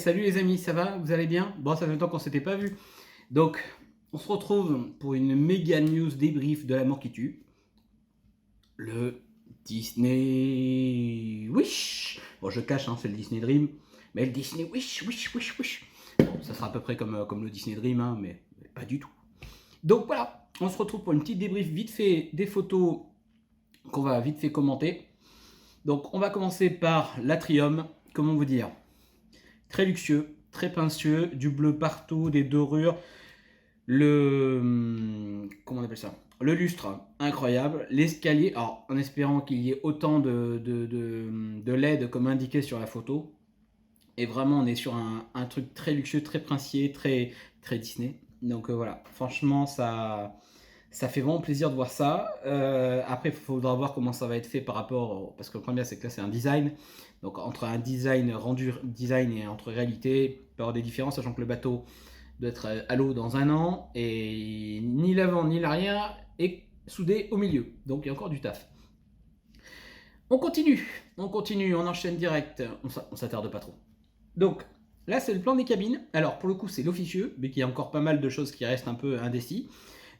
salut les amis, ça va? Vous allez bien? Bon, ça fait longtemps qu'on s'était pas vu. Donc, on se retrouve pour une méga news débrief de La mort qui tue. Le Disney Wish. Bon, je cache, hein, c'est le Disney Dream. Mais le Disney Wish, Wish, Wish, Wish. Bon, ça sera à peu près comme le Disney Dream, hein, mais pas du tout. Donc voilà, on se retrouve pour une petite débrief vite fait des photos qu'on va vite fait commenter. Donc, on va commencer par l'Atrium. Comment vous dire? Très luxueux, très pincieux, du bleu partout, des dorures, comment on appelle ça? Le lustre, incroyable, l'escalier, alors en espérant qu'il y ait autant de LED comme indiqué sur la photo, et vraiment on est sur un truc très luxueux, très princier, très Disney, donc voilà, franchement ça fait vraiment plaisir de voir ça. Après, il faudra voir comment ça va être fait par rapport, parce que le problème c'est que là c'est un design, donc entre un design rendu design et entre réalité, il peut y avoir des différences, sachant que le bateau doit être à l'eau dans 1 an, et ni l'avant ni l'arrière est soudé au milieu, donc il y a encore du taf. On continue, on enchaîne direct, on s'attarde pas trop. Donc là c'est le plan des cabines, alors pour le coup c'est l'officieux, mais qu'il y a encore pas mal de choses qui restent un peu indécis.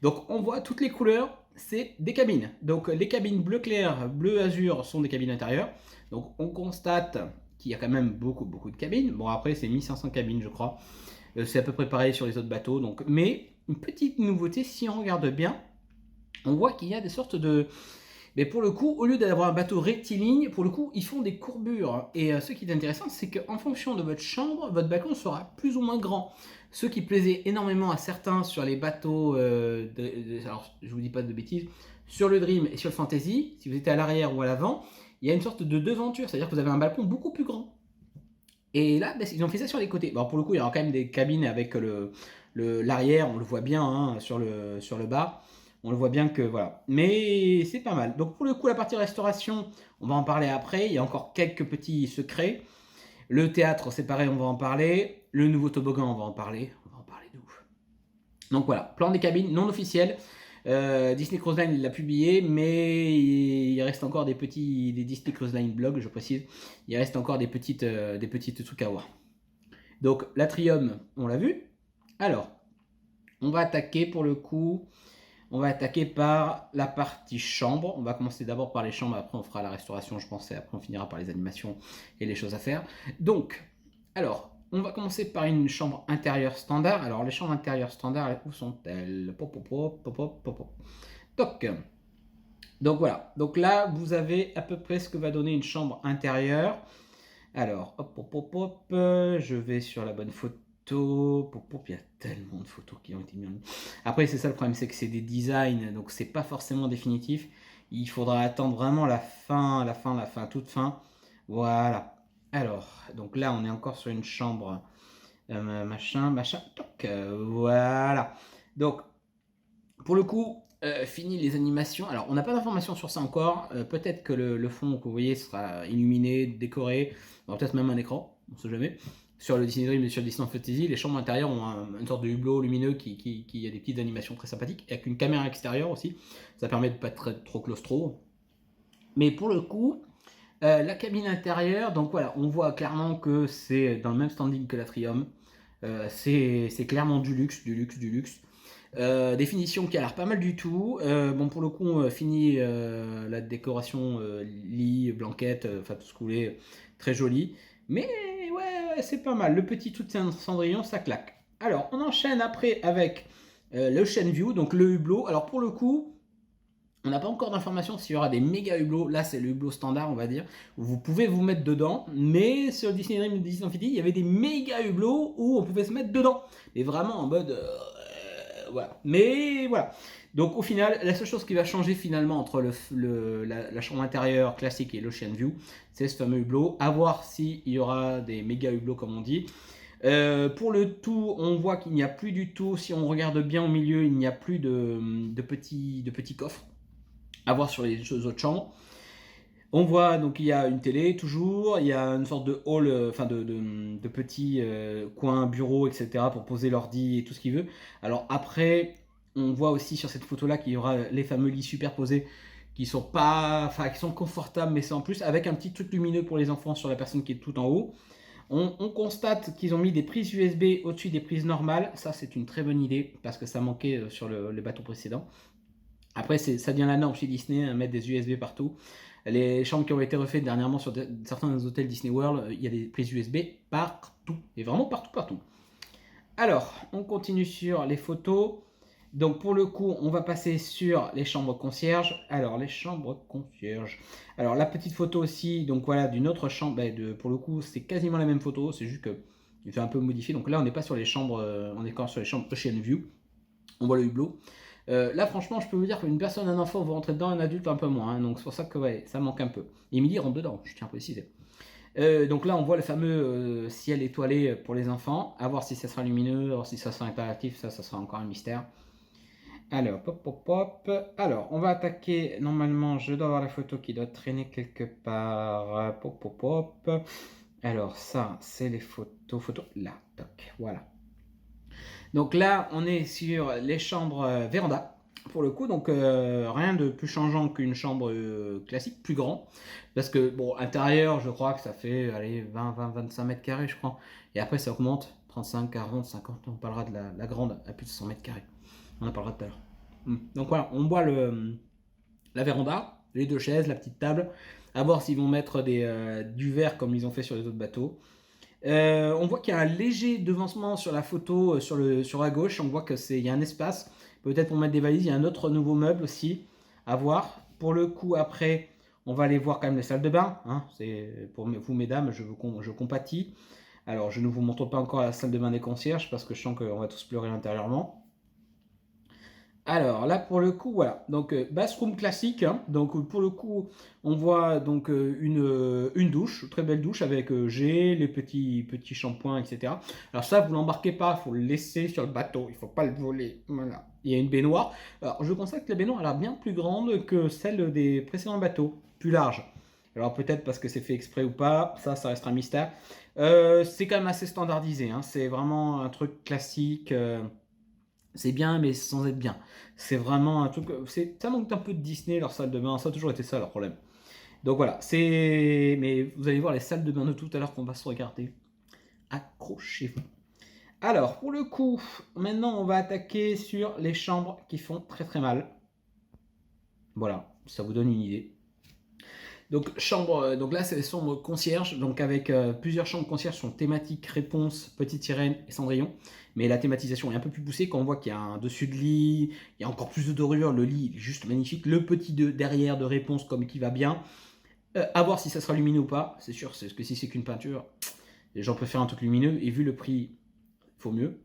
Donc on voit toutes les couleurs, c'est des cabines. Donc les cabines bleu clair, bleu azur sont des cabines intérieures. Donc on constate qu'il y a quand même beaucoup de cabines. Bon après c'est 1500 cabines je crois. C'est à peu près pareil sur les autres bateaux. Donc, mais une petite nouveauté, si on regarde bien, on voit qu'il y a des sortes de... Mais pour le coup, au lieu d'avoir un bateau rectiligne, pour le coup, ils font des courbures. Et ce qui est intéressant, c'est qu'en fonction de votre chambre, votre balcon sera plus ou moins grand. Ce qui plaisait énormément à certains sur les bateaux, alors je vous dis pas de bêtises, sur le Dream et sur le Fantasy, si vous étiez à l'arrière ou à l'avant, il y a une sorte de devanture, c'est-à-dire que vous avez un balcon beaucoup plus grand. Et là, ils ont fait ça sur les côtés. Bon, pour le coup, il y aura quand même des cabines avec l'arrière, on le voit bien hein, sur le bas. On le voit bien que voilà. Mais c'est pas mal. Donc pour le coup, la partie restauration, on va en parler après. Il y a encore quelques petits secrets. Le théâtre, c'est pareil, on va en parler. Le nouveau toboggan, on va en parler. On va en parler de ouf. Donc voilà, plan des cabines non officiel. Disney Cruise Line l'a publié, mais il reste encore des Disney Cruise Line blogs, je précise. Il reste encore des petites trucs à voir. Donc l'Atrium, on l'a vu. Alors, on va attaquer pour le coup. On va attaquer par la partie chambre. On va commencer d'abord par les chambres, après on fera la restauration, je pense, et après on finira par les animations et les choses à faire. Donc, alors, on va commencer par une chambre intérieure standard. Alors, les chambres intérieures standards, où sont-elles? Donc voilà. Donc là, vous avez à peu près ce que va donner une chambre intérieure. Alors, je vais sur la bonne photo. Il y a tellement de photos qui ont été mises en ligne. Après, c'est ça le problème, c'est que c'est des designs, donc c'est pas forcément définitif. Il faudra attendre vraiment la fin, toute fin. Voilà. Alors, donc là, on est encore sur une chambre, machin, toc, voilà. Donc, pour le coup, fini les animations. Alors, on n'a pas d'informations sur ça encore. Peut-être que le fond que vous voyez sera illuminé, décoré. Peut-être même un écran, on ne sait jamais. Sur le Disney Dream et sur le Disney Fantasy, les chambres intérieures ont une sorte de hublot lumineux qui a des petites animations très sympathiques, avec une caméra extérieure aussi. Ça permet de ne pas être trop claustro. Mais pour le coup, la cabine intérieure, donc voilà, on voit clairement que c'est dans le même standing que l'Atrium. C'est clairement du luxe. Définition qui a l'air pas mal du tout. Bon, pour le coup, on finit la décoration lit, blanquette, enfin tout ce que vous voulez, très joli. Mais ouais, c'est pas mal. Le petit tout Cendrillon, ça claque. Alors, on enchaîne après avec l'Ocean View, donc le hublot. Alors, pour le coup, on n'a pas encore d'informations s'il y aura des méga hublots. Là, c'est le hublot standard, on va dire. Vous pouvez vous mettre dedans. Mais sur le Disney Dream et Disney Infinity, il y avait des méga hublots où on pouvait se mettre dedans. Mais vraiment en mode... voilà. Mais voilà. Donc au final, la seule chose qui va changer finalement entre la chambre intérieure classique et l'Ocean View, c'est ce fameux hublot. À voir s'il y aura des méga hublots comme on dit. Pour le tout, on voit qu'il n'y a plus du tout, si on regarde bien au milieu, il n'y a plus de petits coffres à voir sur les autres chambres. On voit donc il y a une télé toujours, il y a une sorte de hall, enfin de petits coins, bureaux, etc. pour poser l'ordi et tout ce qu'il veut. Alors après, on voit aussi sur cette photo là qu'il y aura les fameux lits superposés qui sont pas, enfin qui sont confortables, mais c'est en plus avec un petit truc lumineux pour les enfants sur la personne qui est tout en haut. On constate qu'ils ont mis des prises USB au-dessus des prises normales. Ça, c'est une très bonne idée parce que ça manquait sur le bateau précédent. Après, ça devient la norme chez Disney, hein, mettre des USB partout. Les chambres qui ont été refaites dernièrement sur certains hôtels Disney World, il y a des prises USB partout. Et vraiment partout, partout. Alors, on continue sur les photos. Donc pour le coup, on va passer sur les chambres concierges. Alors les chambres concierges. Alors la petite photo aussi, donc voilà, d'une autre chambre. Pour le coup, c'est quasiment la même photo, c'est juste que il fait un peu modifié. Donc là, on n'est pas sur les chambres, on est encore sur les chambres Ocean View. On voit le hublot. Là, franchement, je peux vous dire qu'une personne, un enfant, vous rentrez dedans, un adulte un peu moins. Hein, donc c'est pour ça que ouais, ça manque un peu. Et Emily rentre dedans, je tiens à préciser. Donc là, on voit le fameux ciel étoilé pour les enfants. À voir si ça sera lumineux, à voir si ça sera interactif, ça sera encore un mystère. Alors, pop, pop, pop. Alors, on va attaquer. Normalement, je dois avoir la photo qui doit traîner quelque part. Pop, pop, pop. Alors, ça, c'est les photos. Photos là. Toc. Voilà. Donc là, on est sur les chambres véranda. Pour le coup, donc rien de plus changeant qu'une chambre classique, plus grand. Parce que, bon, intérieur, je crois que ça fait allez, 20, 20, 25 mètres carrés, je crois. Et après, ça augmente 35, 40, 50. On parlera de la grande à plus de 100 mètres carrés. On en parlera tout à l'heure. Donc voilà, on voit la véranda, les deux chaises, la petite table. À voir s'ils vont mettre du verre comme ils ont fait sur les autres bateaux. On voit qu'il y a un léger devancement sur la photo sur la gauche. On voit qu'il y a un espace, peut-être pour mettre des valises. Il y a un autre nouveau meuble aussi à voir. Pour le coup, après, on va aller voir quand même les salles de bain. Hein. C'est pour vous, mesdames, je compatis. Alors, je ne vous montre pas encore la salle de bain des concierges parce que je sens qu'on va tous pleurer intérieurement. Alors là pour le coup voilà, donc bathroom classique, hein. Donc pour le coup on voit donc une douche, très belle douche avec G, les petits shampoings, etc. Alors ça vous l'embarquez pas, il faut le laisser sur le bateau, il faut pas le voler, voilà. Il y a une baignoire, alors je constate que la baignoire a l'air bien plus grande que celle des précédents bateaux, plus large. Alors peut-être parce que c'est fait exprès ou pas, ça restera un mystère. C'est quand même assez standardisé, hein. C'est vraiment un truc classique. C'est bien, mais sans être bien. C'est vraiment un truc. Ça manque un peu de Disney, leur salle de bain. Ça a toujours été ça leur problème. Donc voilà, c'est. Mais vous allez voir les salles de bain de tout à l'heure qu'on va se regarder. Accrochez-vous. Alors, pour le coup, maintenant on va attaquer sur les chambres qui font très très mal. Voilà, ça vous donne une idée. Donc, donc là, c'est les chambres concierges, donc avec plusieurs chambres concierges sont thématiques, réponse, Petite Sirène et Cendrillon. Mais la thématisation est un peu plus poussée quand on voit qu'il y a un dessus de lit, il y a encore plus de dorure, le lit est juste magnifique, le petit derrière de réponse comme qui va bien. À voir si ça sera lumineux ou pas, c'est sûr, c'est que si c'est qu'une peinture, les gens préfèrent un truc lumineux, et vu le prix, il faut mieux.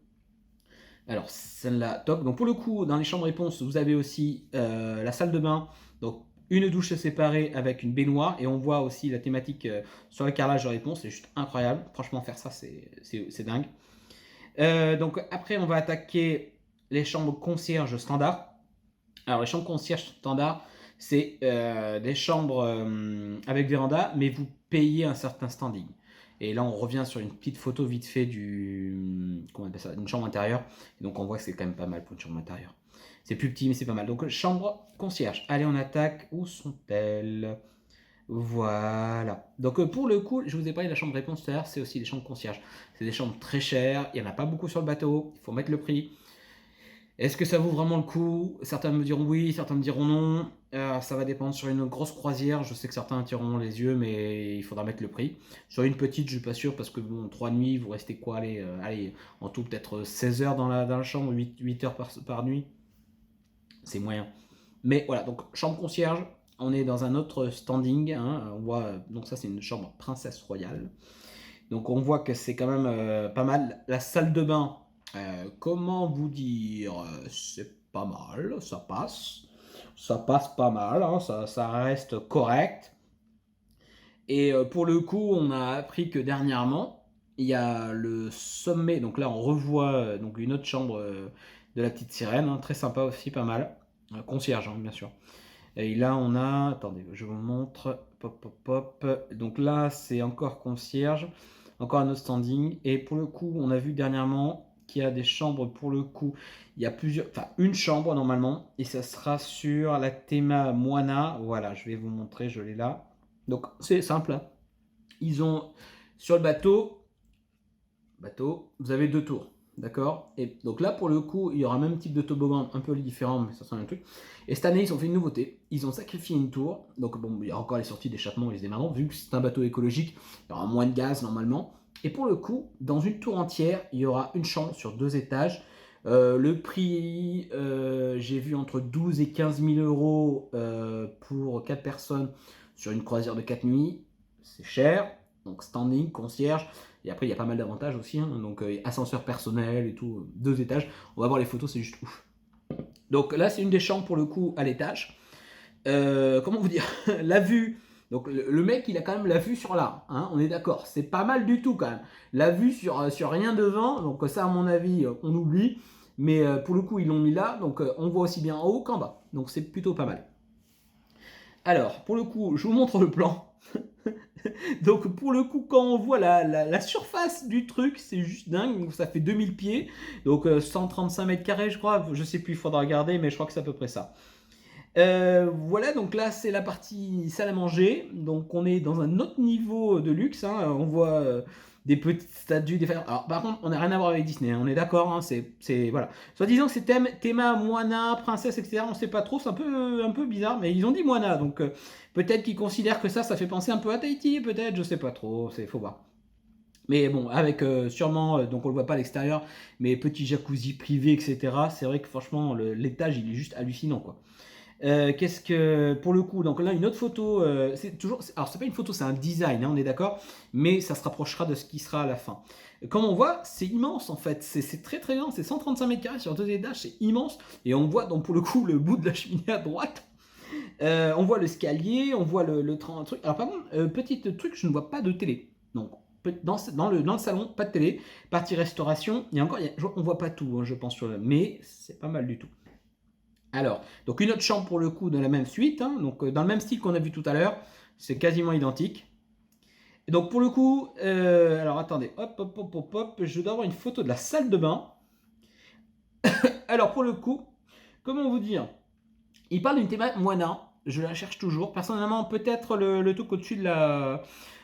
Alors, celle-là, top. Donc pour le coup, dans les chambres réponse, vous avez aussi la salle de bain, donc une douche séparée avec une baignoire, et on voit aussi la thématique sur le carrelage de réponse, c'est juste incroyable. Franchement, faire ça, c'est dingue. Donc après, on va attaquer les chambres concierges standard. Alors les chambres concierges standard, c'est des chambres avec véranda, mais vous payez un certain standing. Et là, on revient sur une petite photo vite fait comment on appelle ça, une chambre intérieure. Et donc on voit que c'est quand même pas mal pour une chambre intérieure. C'est plus petit, mais c'est pas mal. Donc chambre concierge. Allez, on attaque. Où sont-elles? Voilà. Donc pour le coup, je vous ai parlé de la chambre réponse tout à l'heure, c'est aussi des chambres concierges. C'est des chambres très chères, il n'y en a pas beaucoup sur le bateau, il faut mettre le prix. Est-ce que ça vaut vraiment le coup? Certains me diront oui, certains me diront non. Ça va dépendre sur une grosse croisière. Je sais que certains tireront les yeux, mais il faudra mettre le prix. Sur une petite, je ne suis pas sûr parce que bon, 3 nuits, vous restez quoi? Allez, en tout peut-être 16 heures dans la chambre, 8 heures par nuit. C'est moyen. Mais voilà, donc chambre concierge, on est dans un autre standing. Hein, on voit, donc ça c'est une chambre princesse royale. Donc on voit que c'est quand même pas mal. La salle de bain, comment vous dire, c'est pas mal, ça passe. Ça passe pas mal, hein, ça reste correct. Et pour le coup, on a appris que dernièrement, il y a le sommet. Donc là, on revoit donc une autre chambre de la petite sirène, hein, très sympa aussi, pas mal. Concierge, hein, bien sûr. Et là, on a. Attendez, je vous montre. Pop, pop, pop. Donc là, c'est encore concierge. Encore un autre standing. Et pour le coup, on a vu dernièrement qu'il y a des chambres. Pour le coup, il y a plusieurs. Enfin, une chambre normalement. Et ça sera sur la théma Moana. Voilà, je vais vous montrer. Je l'ai là. Donc, c'est simple. Hein. Ils ont. Sur le bateau, bateau, vous avez 2 tours, d'accord? Et donc là, pour le coup, il y aura même type de toboggan, un peu différent, mais ça sera un truc. Et cette année, ils ont fait une nouveauté, ils ont sacrifié une tour, donc bon, il y a encore les sorties d'échappement et les démarrants, vu que c'est un bateau écologique, il y aura moins de gaz normalement. Et pour le coup, dans une tour entière, il y aura une chambre sur 2 étages. Le prix, j'ai vu entre 12 et 15 000 euros pour 4 personnes sur une croisière de 4 nuits. C'est cher, donc standing, concierge. Et après, il y a pas mal d'avantages aussi, hein, donc ascenseur personnel et tout, 2 étages. On va voir les photos, c'est juste ouf. Donc là, c'est une des chambres pour le coup à l'étage. Comment vous dire la vue. Donc le mec, il a quand même la vue sur là, hein, on est d'accord. C'est pas mal du tout quand même. La vue sur rien devant, donc ça à mon avis, on oublie. Mais pour le coup, ils l'ont mis là, donc on voit aussi bien en haut qu'en bas. Donc c'est plutôt pas mal. Alors, pour le coup, je vous montre le plan. Donc pour le coup, quand on voit la surface du truc, c'est juste dingue. Donc, ça fait 2000 pieds, donc 135 mètres carrés, je crois. Je sais plus, il faudra regarder, mais je crois que c'est à peu près ça. Voilà, donc là c'est la partie salle à manger. Donc on est dans un autre niveau de luxe, hein. On voit des petites statues, des... Alors par contre, on n'a rien à voir avec Disney, hein. On est d'accord, hein. C'est voilà. Soit disant que c'est Théma, Moana, princesse, etc. On sait pas trop, c'est un peu bizarre, mais ils ont dit Moana, donc peut-être qu'ils considèrent que ça fait penser un peu à Tahiti, peut-être, je sais pas trop, faut voir. Mais bon, avec sûrement, donc on le voit pas à l'extérieur, mais petit jacuzzi privé, etc. C'est vrai que franchement, l'étage il est juste hallucinant, quoi. Qu'est-ce que pour le coup, donc là une autre photo, c'est toujours, alors c'est pas une photo, c'est un design, hein, on est d'accord, mais ça se rapprochera de ce qui sera à la fin. Comme on voit, c'est immense en fait, c'est très très grand, c'est 135 mètres carrés sur 2 étages, c'est immense, et on voit donc pour le coup le bout de la cheminée à droite. On voit l'escalier, on voit le train, un truc. Alors par contre, petit truc, je ne vois pas de télé. Donc dans le salon, pas de télé. Partie restauration, il y a encore, on voit pas tout, hein, je pense, mais c'est pas mal du tout. Alors, donc une autre chambre pour le coup de la même suite, hein, donc dans le même style qu'on a vu tout à l'heure, c'est quasiment identique. Et donc pour le coup, alors attendez, hop, je dois avoir une photo de la salle de bain. Alors pour le coup, comment vous dire, il parle d'une thématique Moana, je la cherche toujours. Personnellement, peut-être le truc au-dessus de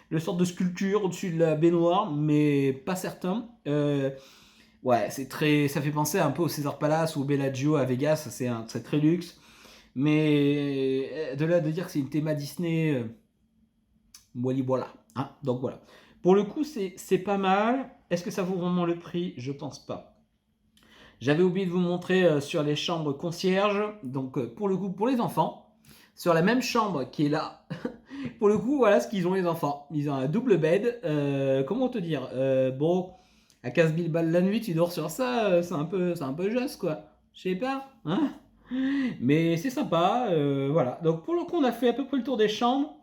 le sorte de sculpture au-dessus de la baignoire, mais pas certain. Ouais, ça fait penser un peu au Caesar Palace ou au Bellagio à Vegas, c'est très luxe. Mais de là de dire que c'est une théma Disney, voilà. Hein, donc voilà. Pour le coup, c'est pas mal. Est-ce que ça vaut vraiment le prix? Je pense pas. J'avais oublié de vous montrer sur les chambres concierges. Donc pour le coup, pour les enfants, sur la même chambre qui est là, pour le coup, voilà ce qu'ils ont les enfants. Ils ont un double bed. Comment te dire, bon, à 15 000 balles la nuit, tu dors sur ça, c'est un peu juste quoi. Je sais pas, hein. Mais c'est sympa, voilà. Donc pour le coup, on a fait à peu près le tour des chambres.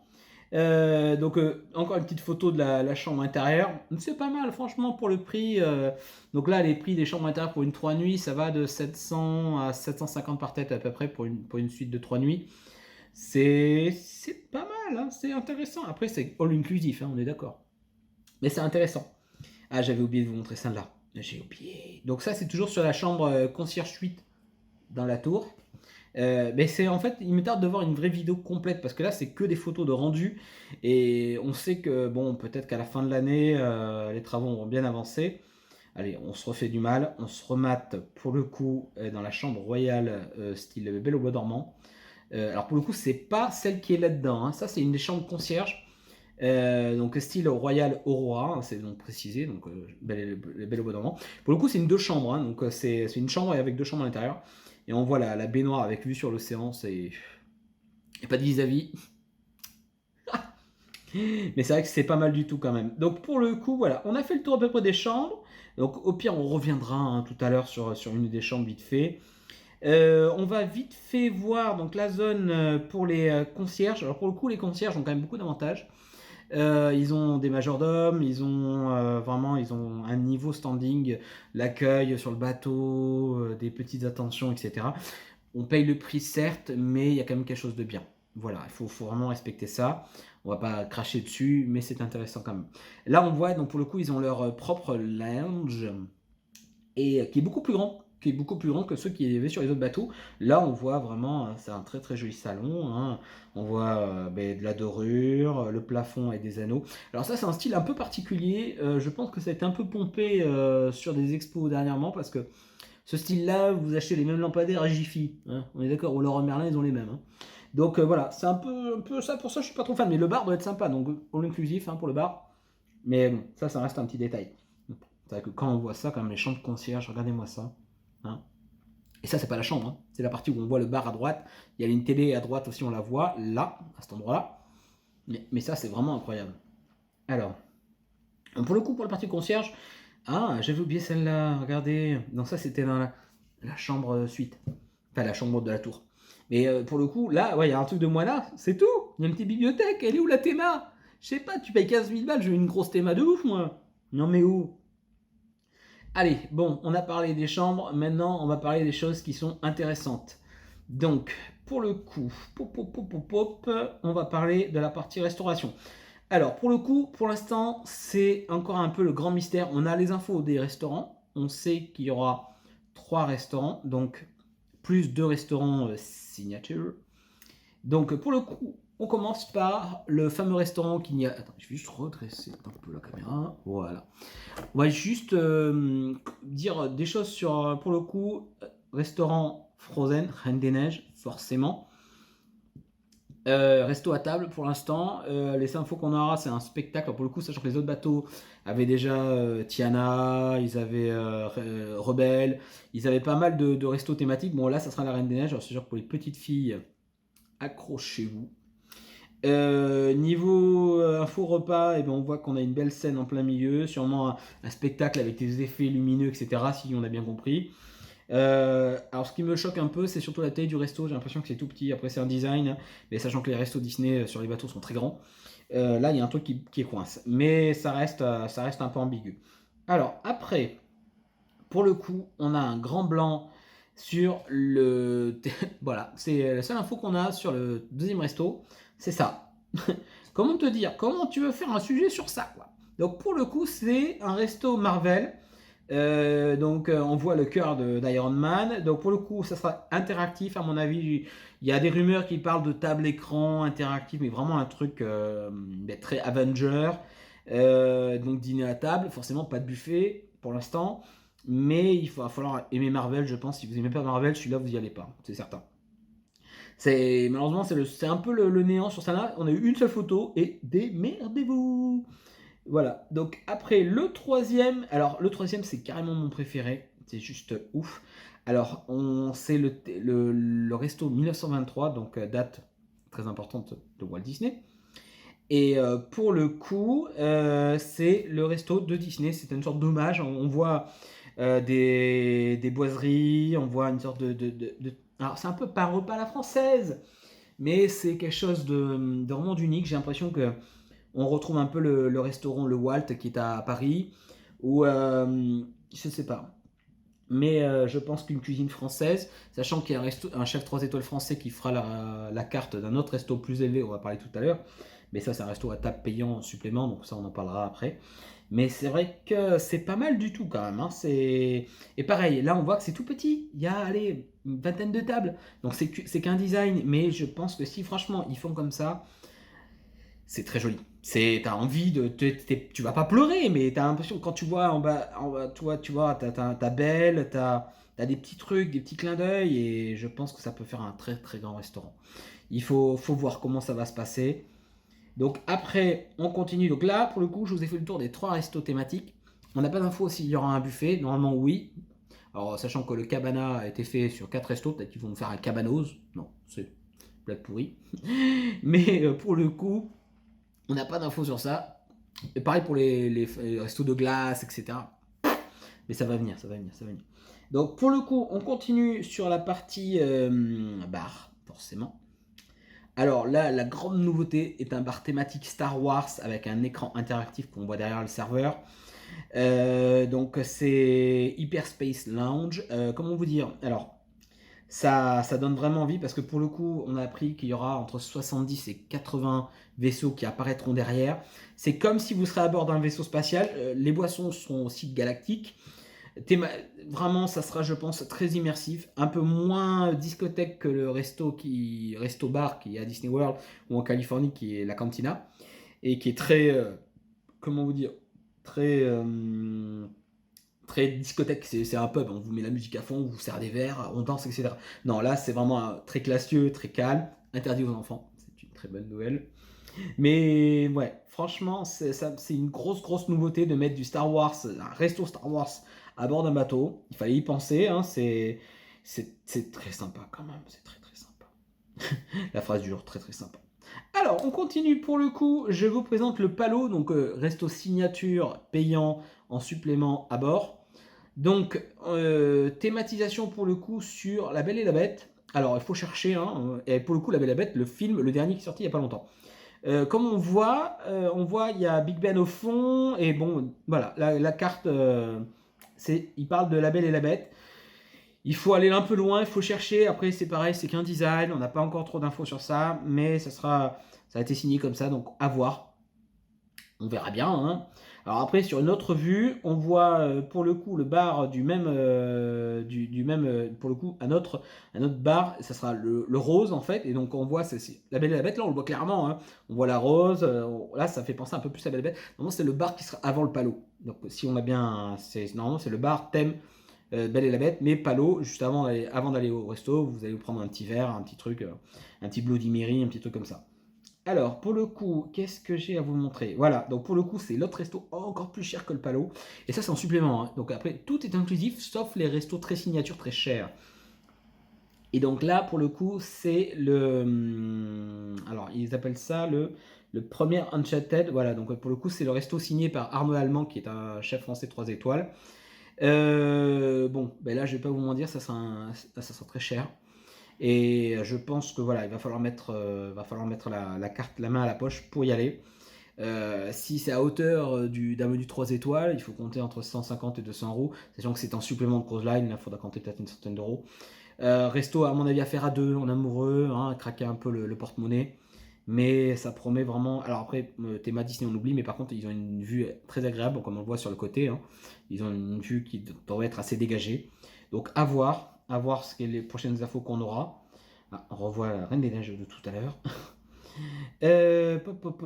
Donc encore une petite photo de la chambre intérieure. C'est pas mal, franchement, pour le prix. Donc là, les prix des chambres intérieures pour une 3 nuits, ça va de 700 à 750 par tête à peu près pour une suite de 3 nuits. C'est pas mal, hein, c'est intéressant. Après, c'est all inclusif, hein, on est d'accord. Mais c'est intéressant. Ah, j'avais oublié de vous montrer ça là. J'ai oublié. Donc ça, c'est toujours sur la chambre concierge suite dans la tour. Mais c'est en fait, il me tarde de voir une vraie vidéo complète parce que là, c'est que des photos de rendu et on sait que bon, peut-être qu'à la fin de l'année, les travaux auront bien avancé. Allez, on se refait du mal, on se remate pour le coup dans la chambre royale style Belle au bois dormant. Alors pour le coup, c'est pas celle qui est là-dedans, hein. Ça, c'est une des chambres concierges. Donc style Royal Aurora, hein, c'est donc précisé, donc Belle au bois dormant. Pour le coup, c'est une deux chambres, hein, donc c'est une chambre avec deux chambres à l'intérieur. Et on voit la baignoire avec vue sur l'océan, c'est. Et pas de vis-à-vis. Mais c'est vrai que c'est pas mal du tout quand même. Donc pour le coup, voilà, on a fait le tour à peu près des chambres. Donc au pire, on reviendra hein, tout à l'heure sur une des chambres vite fait. On va vite fait voir donc la zone pour les concierges. Alors pour le coup, les concierges ont quand même beaucoup d'avantages. Ils ont des majordomes, ils ont un niveau standing, l'accueil sur le bateau, des petites attentions, etc. On paye le prix certes, mais il y a quand même quelque chose de bien. Voilà, faut vraiment respecter ça. On va pas cracher dessus, mais c'est intéressant quand même. Là, on voit, donc pour le coup, ils ont leur propre lounge, et qui est beaucoup plus grand. qui est beaucoup plus grand que ceux qui y avait sur les autres bateaux. Là, on voit vraiment, c'est un très très joli salon, hein. On voit de la dorure, le plafond et des anneaux. Alors ça, c'est un style un peu particulier. Je pense que ça a été un peu pompé sur des expos dernièrement parce que ce style-là, vous achetez les mêmes lampadaires à Jiffy, hein. On est d'accord, ou Leroy Merlin, ils ont les mêmes, hein. Donc voilà, c'est un peu ça. Pour ça, je suis pas trop fan. Mais le bar doit être sympa, donc all inclusif, hein, pour le bar. Mais bon, ça reste un petit détail. C'est vrai que quand on voit ça, quand même, les chambres de concierge, regardez-moi ça, hein. Et ça, c'est pas la chambre, hein. C'est la partie où on voit le bar à droite. Il y a une télé à droite aussi, on la voit, là, à cet endroit-là. Mais ça, c'est vraiment incroyable. Alors, pour le coup, pour la partie concierge, ah, j'avais oublié celle-là, regardez. Donc ça, c'était dans la chambre suite. Enfin, la chambre de la tour. Mais pour le coup, là, ouais, il y a un truc de moi là, c'est tout. Il y a une petite bibliothèque, elle est où la théma? Je sais pas, tu payes 15 000 balles, je veux une grosse théma de ouf, moi. Non mais où? Allez, bon, on a parlé des chambres, maintenant on va parler des choses qui sont intéressantes. Donc, pour le coup, on va parler de la partie restauration. Alors, pour le coup, pour l'instant, c'est encore un peu le grand mystère. On a les infos des restaurants. On sait qu'il y aura 3 restaurants, donc plus 2 restaurants signature. Donc, pour le coup, on commence par le fameux restaurant qu'il y a. Attends, je vais juste redresser un peu la caméra. Voilà. On va juste dire des choses sur, pour le coup, restaurant Frozen, Reine des Neiges, forcément. Resto à table pour l'instant. Les infos qu'on aura, c'est un spectacle. Alors pour le coup, sachant que les autres bateaux avaient déjà Tiana, ils avaient Rebelle, ils avaient pas mal de restos thématiques. Bon, là, ça sera la Reine des Neiges. Alors, c'est sûr que pour les petites filles, accrochez-vous. Niveau info repas, eh ben, on voit qu'on a une belle scène en plein milieu, sûrement un spectacle avec des effets lumineux, etc. Si on a bien compris. Alors ce qui me choque un peu, c'est surtout la taille du resto. J'ai l'impression que c'est tout petit. Après, c'est un design, hein, mais sachant que les restos Disney sur les bateaux sont très grands, là il y a un truc qui est coince. Mais ça reste un peu ambigu. Alors après, pour le coup, on a un grand blanc sur le. Voilà, c'est la seule info qu'on a sur le deuxième resto. C'est ça. Comment te dire? Comment tu veux faire un sujet sur ça, quoi? Donc pour le coup, c'est un resto Marvel. On voit le cœur d'Iron Man. Donc pour le coup, ça sera interactif à mon avis. Il y a des rumeurs qui parlent de table écran interactif, mais vraiment un truc très Avenger. Donc dîner à table, forcément pas de buffet pour l'instant. Mais va falloir aimer Marvel, je pense. Si vous aimez pas Marvel, celui-là vous y allez pas, c'est certain. Malheureusement c'est un peu le néant sur ça là. On a eu une seule photo et démerdez-vous. Voilà, donc après le troisième, alors le troisième c'est carrément mon préféré, c'est juste ouf. Alors c'est le resto 1923, donc date très importante de Walt Disney. Et pour le coup, c'est le resto de Disney, c'est une sorte d'hommage. On voit des boiseries, on voit une sorte Alors c'est un peu pas un repas à la française, mais c'est quelque chose de vraiment d'unique. J'ai l'impression que on retrouve un peu le restaurant Le Walt qui est à Paris, ou je sais pas. Mais je pense qu'une cuisine française, sachant qu'il y a un chef 3 étoiles français qui fera la carte d'un autre resto plus élevé, on va parler tout à l'heure. Mais ça, c'est un resto à table payant en supplément, donc ça, on en parlera après. Mais c'est vrai que c'est pas mal du tout quand même, hein. Et pareil, là, on voit que c'est tout petit. Il y a, allez, une vingtaine de tables. Donc c'est qu'un design, mais je pense que si franchement ils font comme ça, c'est très joli. T'as envie de. Tu vas pas pleurer, mais t'as l'impression que quand tu vois en bas, toi, tu vois, t'as Belle, t'as des petits trucs, des petits clins d'œil, et je pense que ça peut faire un très très grand restaurant. Il faut voir comment ça va se passer. Donc après, on continue. Donc là, pour le coup, je vous ai fait le tour des 3 restos thématiques. On n'a pas d'infos s'il y aura un buffet. Normalement, oui. Alors, sachant que le cabana a été fait sur 4 restos, peut-être qu'ils vont nous faire un cabanose. Non, c'est blague pourrie. Mais pour le coup, on n'a pas d'infos sur ça. Et pareil pour les restos de glace, etc. Mais ça va venir, ça va venir, ça va venir. Donc pour le coup, on continue sur la partie bar, forcément. Alors là, la grande nouveauté est un bar thématique Star Wars avec un écran interactif qu'on voit derrière le serveur. Donc c'est Hyperspace Lounge. Comment vous dire? Alors, ça donne vraiment envie parce que pour le coup, on a appris qu'il y aura entre 70 et 80 vaisseaux qui apparaîtront derrière. C'est comme si vous serez à bord d'un vaisseau spatial. Les boissons seront aussi galactiques. Théma Vraiment, ça sera, je pense, très immersif, un peu moins discothèque que le resto bar qui est à Disney World ou en Californie qui est la Cantina et qui est très, comment vous dire? Très, très discothèque, c'est un pub, on vous met la musique à fond, on vous sert des verres, on danse et cetera. Non, là, c'est vraiment, très classieux, très calme, interdit aux enfants, c'est une très bonne nouvelle. Mais ouais, franchement, c'est une grosse nouveauté de mettre du Star Wars, un resto Star Wars à bord d'un bateau. Il fallait y penser, hein, c'est très sympa quand même, c'est très sympa. La phrase du jour, très sympa. Alors, on continue pour le coup, je vous présente le Palo, donc resto signature payant en supplément à bord. Donc, thématisation pour le coup sur La Belle et la Bête. Alors, il faut chercher, hein, et pour le coup, La Belle et la Bête, le film, le dernier qui est sorti il n'y a pas longtemps. Comme on voit, il y a Big Ben au fond, et bon, voilà, la carte, il parle de La Belle et la Bête. Il faut aller un peu loin, il faut chercher. Après, c'est pareil, c'est qu'un design, on n'a pas encore trop d'infos sur ça, mais ça a été signé comme ça, donc à voir. On verra bien, hein. Alors après, sur une autre vue, on voit pour le coup le bar pour le coup un autre bar, ça sera le rose en fait, et donc on voit la Belle et la Bête, là on le voit clairement, hein. On voit la rose, là ça fait penser un peu plus à la Belle et la Bête. Normalement c'est le bar qui sera avant le Palo. Donc si on a bien, normalement c'est le bar thème Belle et la Bête, mais Palo, juste avant d'aller au resto, vous allez vous prendre un petit verre, un petit truc, un petit Bloody Mary, un petit truc comme ça. Alors, pour le coup, qu'est-ce que j'ai à vous montrer? Voilà, donc pour le coup, c'est l'autre resto encore plus cher que le Palo. Et ça, c'est en supplément, hein. Donc après, tout est inclusif, sauf les restos très signature, très chers. Et donc là, pour le coup, c'est alors, ils appellent ça le premier Uncharted. Voilà, donc pour le coup, c'est le resto signé par Arnaud Allemand, qui est un chef français 3 étoiles. Bon, ben là, je vais pas vous mentir, ça sera très cher. Et je pense que voilà, il va falloir mettre la main à la poche pour y aller. Si c'est à hauteur d'un menu 3 étoiles, il faut compter entre 150 et 200 euros, sachant que c'est un supplément de cruise line, là il faudra compter peut-être une centaine d'euros. Resto à mon avis à faire à deux, en amoureux, hein, craquer un peu le porte-monnaie. Mais ça promet vraiment. Alors après, théma Disney on oublie, mais par contre ils ont une vue très agréable, comme on le voit sur le côté, hein. Ils ont une vue qui devrait être assez dégagée. Donc à voir ce qu'est les prochaines infos qu'on aura. Ah, on revoit la Reine des Neiges de tout à l'heure.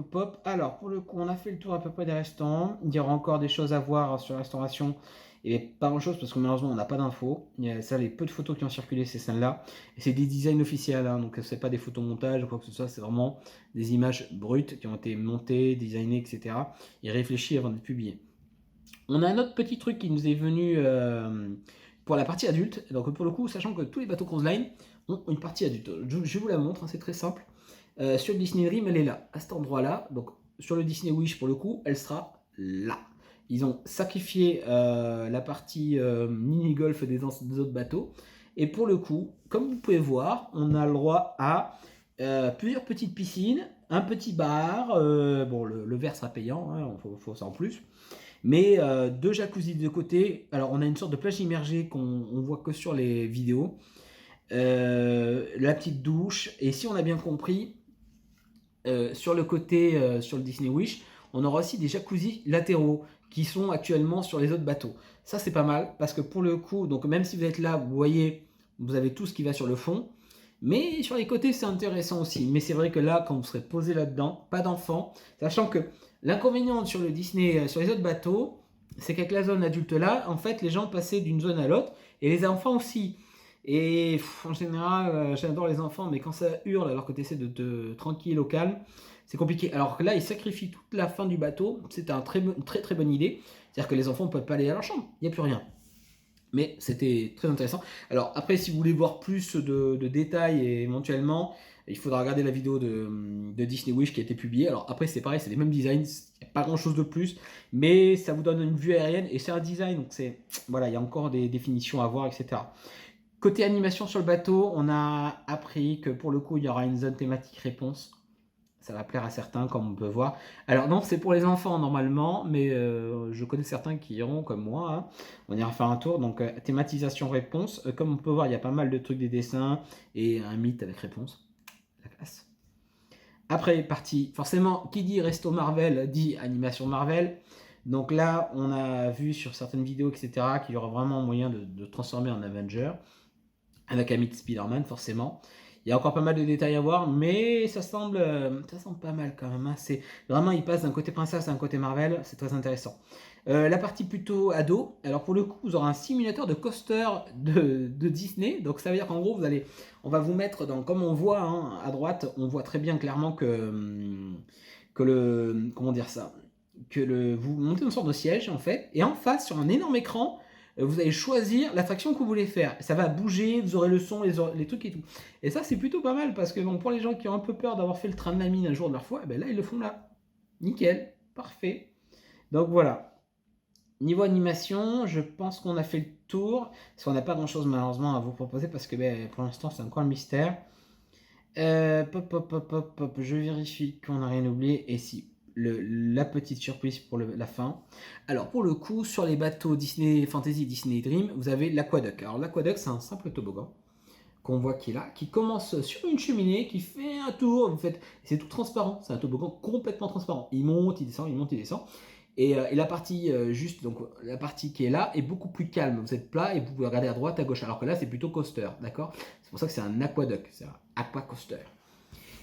Pop. Alors, pour le coup, on a fait le tour à peu près des restaurants. Il y aura encore des choses à voir sur la restauration. Et pas grand chose parce que malheureusement, on n'a pas d'infos. Il y a ça, les peu de photos qui ont circulé, c'est celles-là. Et c'est des designs officiels, hein, donc c'est pas des photomontages ou quoi que ce soit. C'est vraiment des images brutes qui ont été montées, designées, etc. Et réfléchies avant d'être publiées. On a un autre petit truc qui nous est venu pour la partie adulte. Donc, pour le coup, sachant que tous les bateaux Cruise Line ont une partie adulte. Je vous la montre, hein, c'est très simple. Sur le Disney Dream, elle est là, à cet endroit-là. Donc sur le Disney Wish, pour le coup, elle sera là. Ils ont sacrifié la partie mini-golf des autres bateaux. Et pour le coup, comme vous pouvez voir, on a le droit à plusieurs petites piscines, un petit bar. Bon, le verre sera payant, hein, faut ça en plus. Mais deux jacuzzis de côté. Alors, on a une sorte de plage immergée qu'on voit que sur les vidéos. La petite douche. Et si on a bien compris, sur le côté, sur le Disney Wish, on aura aussi des jacuzzis latéraux qui sont actuellement sur les autres bateaux. Ça, c'est pas mal parce que pour le coup, donc même si vous êtes là, vous voyez, vous avez tout ce qui va sur le fond. Mais sur les côtés, c'est intéressant aussi. Mais c'est vrai que là, quand vous serez posé là-dedans, pas d'enfants, sachant que l'inconvénient sur le Disney, sur les autres bateaux, c'est qu'avec la zone adulte là, en fait, les gens passaient d'une zone à l'autre et les enfants aussi. Et en général, j'adore les enfants, mais quand ça hurle alors que tu essaies de te tranquille au calme, c'est compliqué. Alors que là, ils sacrifient toute la fin du bateau. C'est une très bonne idée. C'est-à-dire que les enfants ne peuvent pas aller à leur chambre. Il n'y a plus rien. Mais c'était très intéressant. Alors après, si vous voulez voir plus de détails et éventuellement, il faudra regarder la vidéo de Disney Wish qui a été publiée. Alors après, c'est pareil, c'est les mêmes designs, il n'y a pas grand chose de plus, mais ça vous donne une vue aérienne et c'est un design, donc voilà, il y a encore des définitions à voir, etc. Côté animation sur le bateau, on a appris que pour le coup, il y aura une zone thématique réponse. Ça va plaire à certains, comme on peut voir. Alors non, c'est pour les enfants normalement, mais je connais certains qui iront comme moi, hein. On ira faire un tour. Donc thématisation réponse. Comme on peut voir, il y a pas mal de trucs, des dessins et un mythe avec réponse. La classe. Après, partie, forcément, qui dit resto Marvel dit animation Marvel. Donc là, on a vu sur certaines vidéos, etc., qu'il y aura vraiment moyen de transformer en Avenger, avec Amit Spider-Man, forcément. Il y a encore pas mal de détails à voir, mais ça semble pas mal quand même, hein. C'est vraiment, il passe d'un côté princesse à un côté Marvel, c'est très intéressant. La partie plutôt ado, alors pour le coup, vous aurez un simulateur de coaster de Disney. Donc ça veut dire qu'en gros, on va vous mettre dans, comme on voit hein, à droite, on voit très bien clairement que le, comment dire ça, vous montez une sorte de siège en fait, et en face sur un énorme écran, vous allez choisir l'attraction que vous voulez faire. Ça va bouger, vous aurez le son, les trucs et tout. Et ça, c'est plutôt pas mal parce que bon, pour les gens qui ont un peu peur d'avoir fait le train de la mine un jour de leur foi, eh ben là, ils le font là. Nickel, parfait. Donc voilà. Niveau animation, je pense qu'on a fait le tour. Parce qu'on n'a pas grand chose malheureusement à vous proposer parce que ben, pour l'instant, c'est encore le mystère. Je vérifie qu'on n'a rien oublié. Et si, la petite surprise pour la fin. Alors, pour le coup, sur les bateaux Disney Fantasy, Disney Dream, vous avez l'aquaduc. Alors, l'aquaduc, c'est un simple toboggan qu'on voit qui est là, qui commence sur une cheminée, qui fait un tour. C'est tout transparent. C'est un toboggan complètement transparent. Il monte, il descend, il monte, il descend. Et la partie juste, donc la partie qui est là, est beaucoup plus calme. Vous êtes plat et vous pouvez regarder à droite, à gauche. Alors que là, c'est plutôt coaster, d'accord? C'est pour ça que c'est un aquaduc, c'est un aqua coaster.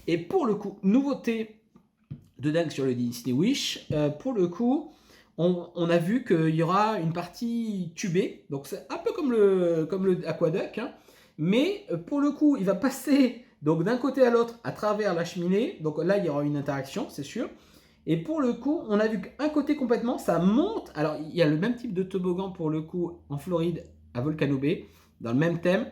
Et pour le coup, nouveauté de dingue sur le Disney Wish, pour le coup, on a vu qu'il y aura une partie tubée. Donc c'est un peu comme le aquaduc, hein, mais pour le coup, il va passer donc d'un côté à l'autre à travers la cheminée. Donc là, il y aura une interaction, c'est sûr. Et pour le coup, on a vu qu'un côté complètement, ça monte. Alors, il y a le même type de toboggan pour le coup en Floride à Volcano Bay, dans le même thème.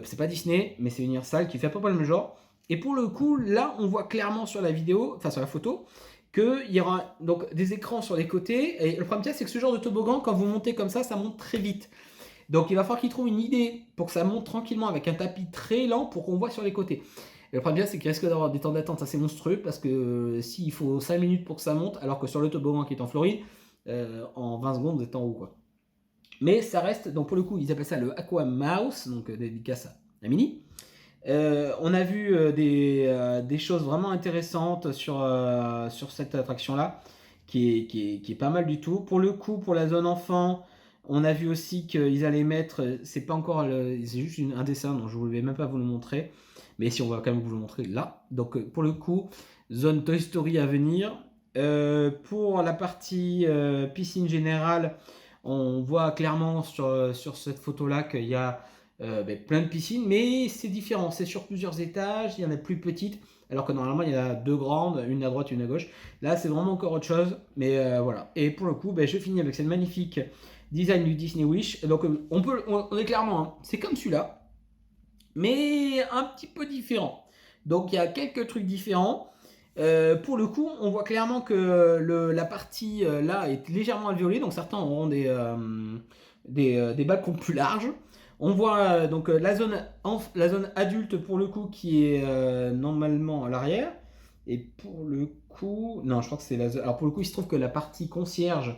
C'est pas Disney, mais c'est Universal qui fait à peu près le même genre. Et pour le coup, là, on voit clairement sur la vidéo, enfin sur la photo, qu'il y aura donc des écrans sur les côtés. Et le problème, c'est que ce genre de toboggan, quand vous montez comme ça monte très vite. Donc il va falloir qu'ils trouvent une idée pour que ça monte tranquillement avec un tapis très lent pour qu'on voit sur les côtés. Et le problème, c'est qu'il risque d'avoir des temps d'attente assez monstrueux parce que s'il faut 5 minutes pour que ça monte, alors que sur le toboggan qui est en Floride, en 20 secondes, vous êtes en haut, quoi. Mais ça reste, donc pour le coup, ils appellent ça le Aqua Mouse, donc dédicace à la mini. On a vu des choses vraiment intéressantes sur cette attraction-là, qui est pas mal du tout. Pour le coup, pour la zone enfant, on a vu aussi qu'ils allaient mettre, c'est pas encore, c'est juste un dessin, donc je ne vais même pas vous le montrer, mais si on va quand même vous le montrer là. Donc pour le coup, zone Toy Story à venir. Pour la partie piscine générale, on voit clairement sur cette photo-là qu'il y a plein de piscines, mais c'est différent. C'est sur plusieurs étages, il y en a plus petites, alors que normalement il y en a deux grandes, une à droite, une à gauche. Là, c'est vraiment encore autre chose, mais voilà. Et pour le coup, je finis avec cette magnifique design du Disney Wish. Donc, on est clairement, hein, c'est comme celui-là, mais un petit peu différent. Donc, il y a quelques trucs différents. Pour le coup, on voit clairement que la partie là est légèrement alvéolée, donc certains auront des balcons plus larges. On voit donc la zone adulte pour le coup qui est normalement à l'arrière. Et pour le coup, non, je crois que c'est la zone. Alors pour le coup, il se trouve que la partie concierge,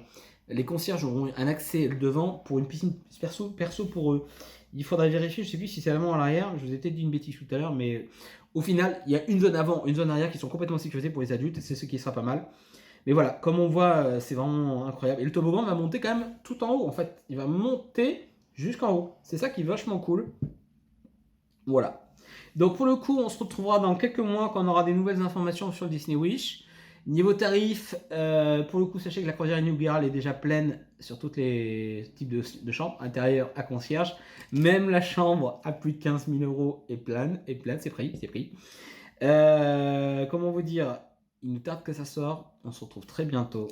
les concierges auront un accès devant pour une piscine perso pour eux. Il faudrait vérifier, je ne sais plus si c'est avant ou à l'arrière. Je vous ai peut-être dit une bêtise tout à l'heure, mais au final, il y a une zone avant, une zone arrière qui sont complètement sécurisées pour les adultes. C'est ce qui sera pas mal. Mais voilà, comme on voit, c'est vraiment incroyable. Et le toboggan va monter quand même tout en haut. En fait, il va monter jusqu'en haut. C'est ça qui est vachement cool. Voilà. Donc pour le coup, on se retrouvera dans quelques mois quand on aura des nouvelles informations sur le Disney Wish. Niveau tarif, pour le coup, sachez que la croisière inaugural est déjà pleine sur tous les types de chambres, intérieur à concierge. Même la chambre à plus de 15 000 euros est pleine, c'est pris, c'est pris. Comment vous dire, il nous tarde que ça sorte. On se retrouve très bientôt.